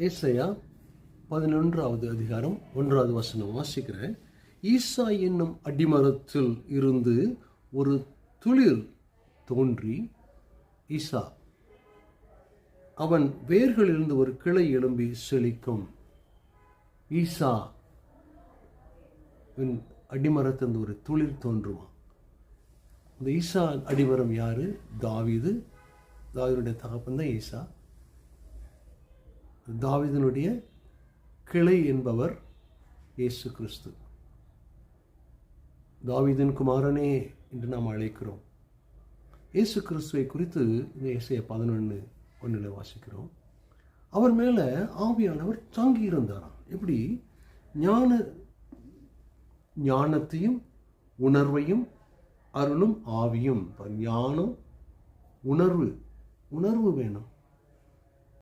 ஏசாயா 11வது அதிகாரம் 1வது வசனம் வாசிக்கிறேன். ஈசா என்னும் அடிமரத்தில் இருந்து ஒரு துளிர் தோன்றி, ஈசா அவன் வேர்களிலிருந்து ஒரு கிளை எழும்பி செழிக்கும். ஈசா அடிமரத்திலிருந்து ஒரு துளிர் தோன்றுமா. இந்த ஈசா அடிமரம் யாரு? தாவீதுடைய தகப்பன் தான் ஈசா. தாவீதினுடைய கிளை என்பவர் இயேசு கிறிஸ்து. தாவீதின் குமாரனே என்று நாம் அழைக்கிறோம். இயேசு கிறிஸ்துவை குறித்து இந்த ஏசாயா 11:1 வாசிக்கிறோம். அவர் மேல ஆவியானவர் தங்கி இருந்தாராம். எப்படி? ஞானத்தையும் உணர்வையும் அருளும் ஆவியும். ஞானம், உணர்வு வேணும்.